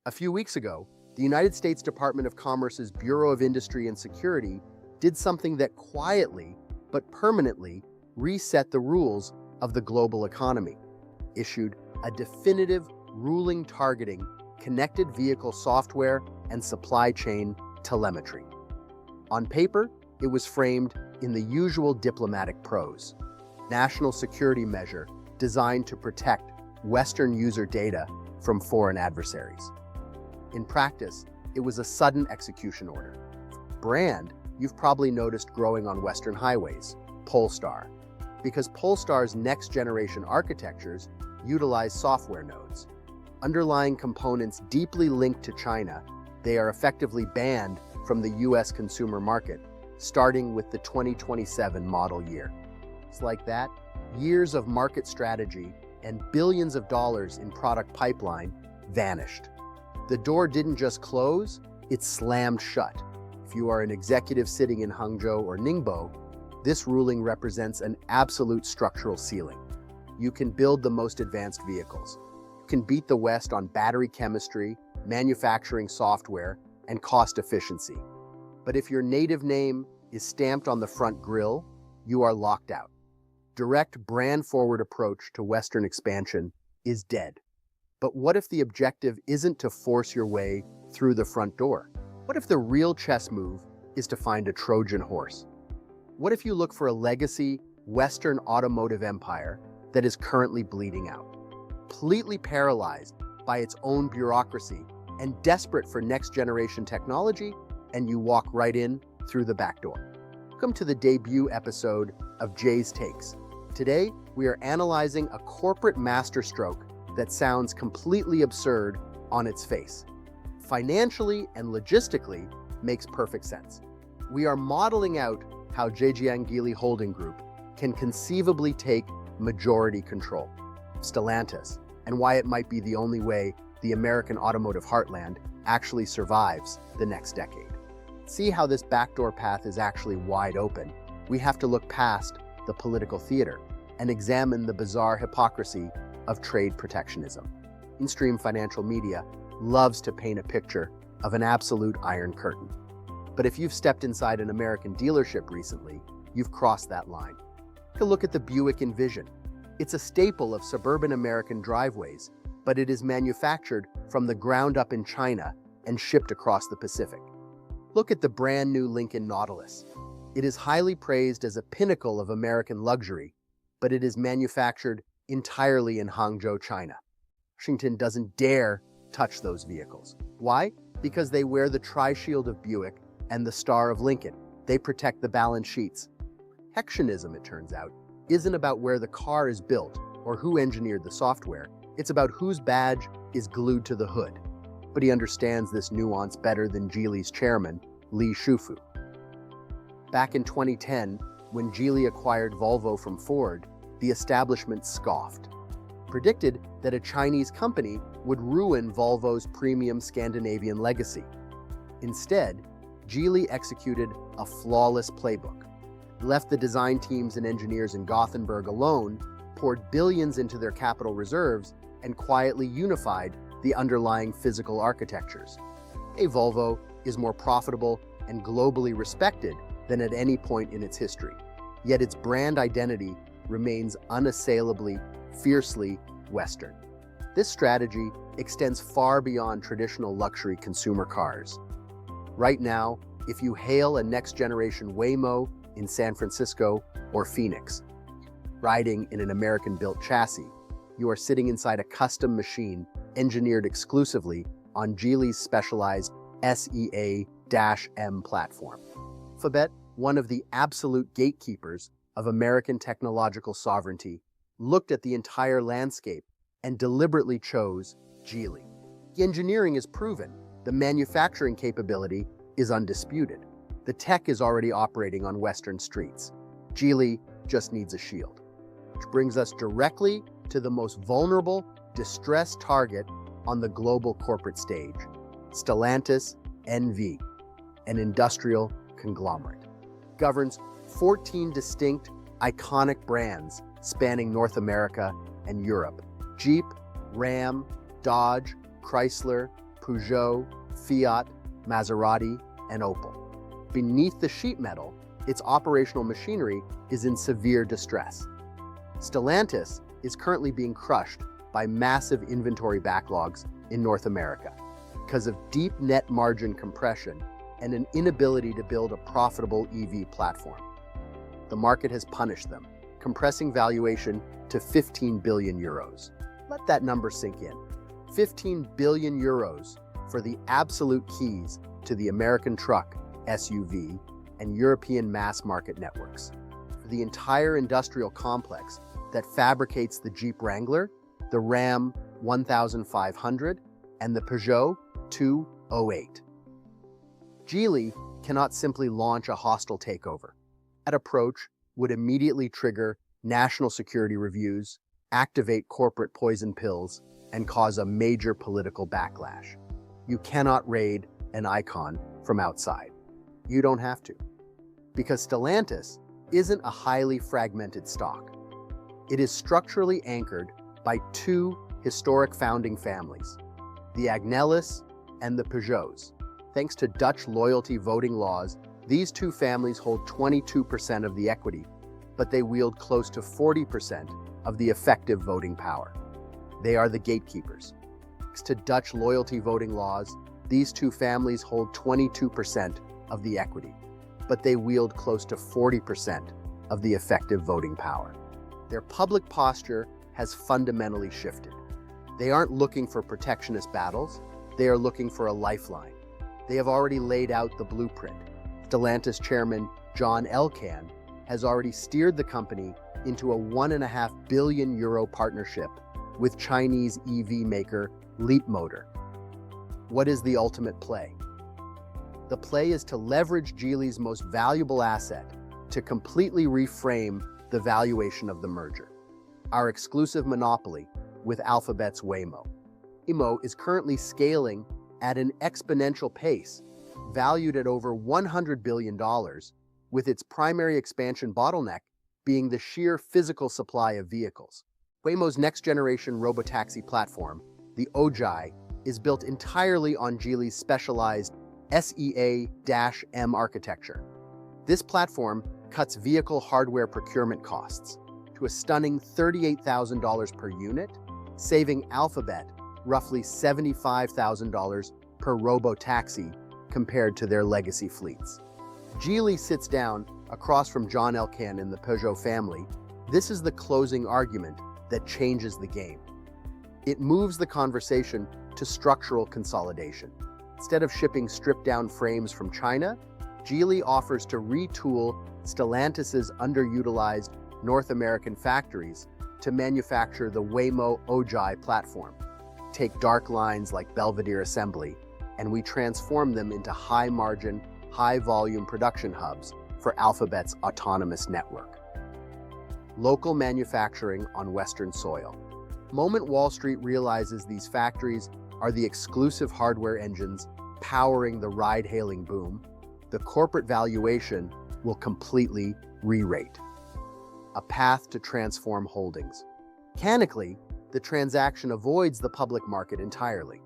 A few weeks ago, the United States Department of Commerce's Bureau of Industry and Security did something that quietly but permanently reset the rules of the global economy, issued a definitive ruling targeting connected vehicle software and supply chain telemetry. On paper, it was framed in the usual diplomatic prose: national security measure designed to protect Western user data from foreign adversaries. In practice, it was a sudden execution order. Brand you've probably noticed growing on Western highways: Polestar, because Polestar's next-generation architectures utilize software nodes. Underlying components deeply linked to China, they are effectively banned from the US consumer market, starting with the 2027 model year. It's like that, years of market strategy and billions of dollars in product pipeline vanished. The door didn't just close, it slammed shut. If you are an executive sitting in Hangzhou or Ningbo, this ruling represents an absolute structural ceiling. You can build the most advanced vehicles. You can beat the West on battery chemistry, manufacturing software, and cost efficiency. But if your native name is stamped on the front grille, you are locked out. Direct brand-forward approach to Western expansion is dead. But what if the objective isn't to force your way through the front door? What if the real chess move is to find a Trojan horse? What if you look for a legacy Western automotive empire that is currently bleeding out, completely paralyzed by its own bureaucracy and desperate for next-generation technology, and you walk right in through the back door? Welcome to the debut episode of Jay's Takes. Today, we are analyzing a corporate masterstroke that sounds completely absurd on its face. Financially and logistically makes perfect sense. We are modeling out how Zhejiang Geely Holding Group can conceivably take majority control of Stellantis, and why it might be the only way the American automotive heartland actually survives the next decade. See how this backdoor path is actually wide open. We have to look past the political theater and examine the bizarre hypocrisy of trade protectionism. Mainstream financial media loves to paint a picture of an absolute iron curtain. But if you've stepped inside an American dealership recently, you've crossed that line. Take a look at the Buick Envision. It's a staple of suburban American driveways, but it is manufactured from the ground up in China and shipped across the Pacific. Look at the brand new Lincoln Nautilus. It is highly praised as a pinnacle of American luxury, but it is manufactured entirely in Hangzhou, China. Washington doesn't dare touch those vehicles. Why? Because they wear the tri-shield of Buick and the Star of Lincoln. They protect the balance sheets. Protectionism, it turns out, isn't about where the car is built or who engineered the software. It's about whose badge is glued to the hood. But he understands this nuance better than Geely's chairman, Li Shufu. Back in 2010, when Geely acquired Volvo from Ford, the establishment scoffed, predicted that a Chinese company would ruin Volvo's premium Scandinavian legacy. Instead, Geely executed a flawless playbook, left the design teams and engineers in Gothenburg alone, poured billions into their capital reserves, and quietly unified the underlying physical architectures. Volvo is more profitable and globally respected than at any point in its history, yet its brand identity remains unassailably, fiercely Western. This strategy extends far beyond traditional luxury consumer cars. Right now, if you hail a next-generation Waymo in San Francisco or Phoenix, riding in an American-built chassis, you are sitting inside a custom machine engineered exclusively on Geely's specialized SEA-M platform. Alphabet, one of the absolute gatekeepers of American technological sovereignty, looked at the entire landscape and deliberately chose Geely. The engineering is proven. The manufacturing capability is undisputed. The tech is already operating on Western streets. Geely just needs a shield. Which brings us directly to the most vulnerable, distressed target on the global corporate stage: Stellantis N.V, an industrial conglomerate. Governs 14 distinct, iconic brands spanning North America and Europe: Jeep, Ram, Dodge, Chrysler, Peugeot, Fiat, Maserati, and Opel. Beneath the sheet metal, its operational machinery is in severe distress. Stellantis is currently being crushed by massive inventory backlogs in North America because of deep net margin compression and an inability to build a profitable EV platform. The market has punished them, compressing valuation to 15 billion euros. Let that number sink in. 15 billion euros for the absolute keys to the American truck, SUV, and European mass market networks. For the entire industrial complex that fabricates the Jeep Wrangler, the Ram 1500, and the Peugeot 208. Geely cannot simply launch a hostile takeover. That approach would immediately trigger national security reviews, activate corporate poison pills, and cause a major political backlash. You cannot raid an icon from outside. You don't have to. Because Stellantis isn't a highly fragmented stock. It is structurally anchored by two historic founding families, the Agnelis and the Peugeots. Thanks to Dutch loyalty voting laws, these two families hold 22% of the equity, but they wield close to 40% of the effective voting power. They are the gatekeepers. Thanks to Dutch loyalty voting laws, these two families hold 22% of the equity, but they wield close to 40% of the effective voting power. Their public posture has fundamentally shifted. They aren't looking for protectionist battles, they are looking for a lifeline. They have already laid out the blueprint. Stellantis chairman John Elkann has already steered the company into a €1.5 billion partnership with Chinese EV maker Leapmotor. What is the ultimate play? The play is to leverage Geely's most valuable asset to completely reframe the valuation of the merger. Our exclusive monopoly with Alphabet's Waymo. Waymo is currently scaling at an exponential pace, valued at over $100 billion, with its primary expansion bottleneck being the sheer physical supply of vehicles. Waymo's next-generation robotaxi platform, the Ojai, is built entirely on Geely's specialized SEA-M architecture. This platform cuts vehicle hardware procurement costs to a stunning $38,000 per unit, saving Alphabet roughly $75,000 per robotaxi compared to their legacy fleets. Geely sits down across from John Elkann in the Peugeot family. This is the closing argument that changes the game. It moves the conversation to structural consolidation. Instead of shipping stripped-down frames from China, Geely offers to retool Stellantis's underutilized North American factories to manufacture the Waymo Ojai platform. Take dark lines like Belvedere Assembly, and we transform them into high-margin, high-volume production hubs for Alphabet's autonomous network. Local manufacturing on Western soil. The moment Wall Street realizes these factories are the exclusive hardware engines powering the ride-hailing boom, the corporate valuation will completely re-rate. A path to transform holdings. Mechanically, the transaction avoids the public market entirely.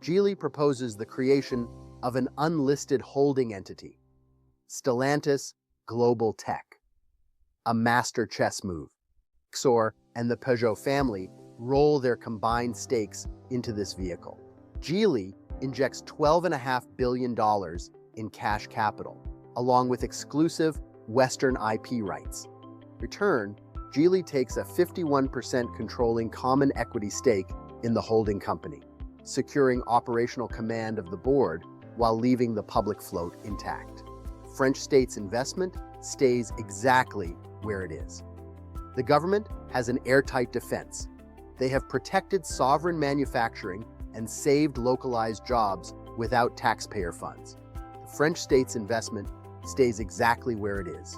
Geely proposes the creation of an unlisted holding entity, Stellantis Global Tech. A master chess move. XOR and the Peugeot family roll their combined stakes into this vehicle. Geely injects $12.5 billion in cash capital, along with exclusive Western IP rights. In return, Geely takes a 51% controlling common equity stake in the holding company, securing operational command of the board while leaving the public float intact. French state's investment stays exactly where it is. The government has an airtight defense. They have protected sovereign manufacturing and saved localized jobs without taxpayer funds. The French state's investment stays exactly where it is.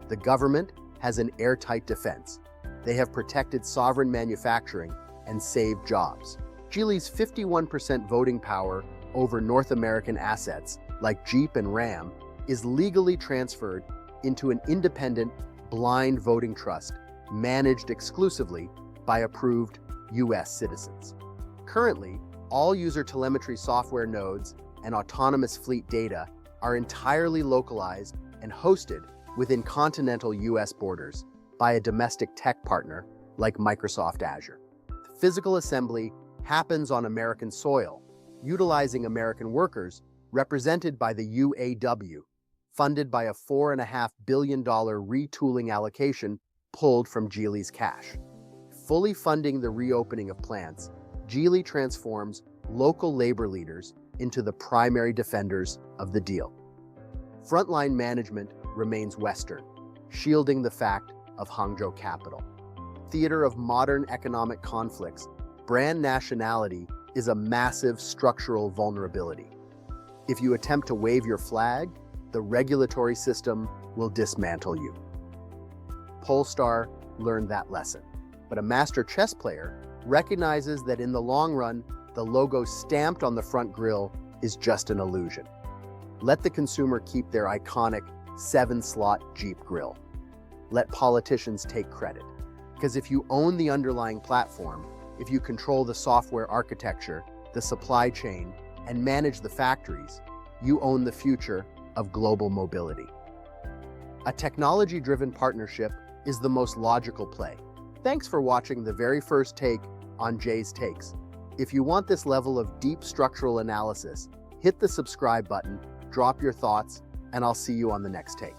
The government has an airtight defense. They have protected sovereign manufacturing and saved jobs. Geely's 51% voting power over North American assets, like Jeep and Ram, is legally transferred into an independent, blind voting trust managed exclusively by approved U.S. citizens. Currently, All user telemetry software nodes and autonomous fleet data are entirely localized and hosted within continental US borders by a domestic tech partner like Microsoft Azure. The physical assembly happens on American soil, utilizing American workers represented by the UAW, funded by a $4.5 billion retooling allocation pulled from Geely's cash. Fully funding the reopening of plants, Geely transforms local labor leaders into the primary defenders of the deal. Frontline management remains Western, shielding the fact of Hangzhou capital. Theater of modern economic conflicts, brand nationality is a massive structural vulnerability. If you attempt to wave your flag, the regulatory system will dismantle you. Polestar learned that lesson, but a master chess player recognizes that in the long run, the logo stamped on the front grille is just an illusion. Let the consumer keep their iconic 7-slot Jeep grille. Let politicians take credit. Because if you own the underlying platform, if you control the software architecture, the supply chain, and manage the factories, you own the future of global mobility. A technology-driven partnership is the most logical play. Thanks for watching the very first take on Jay's Takes. If you want this level of deep structural analysis, hit the subscribe button, drop your thoughts, and I'll see you on the next take.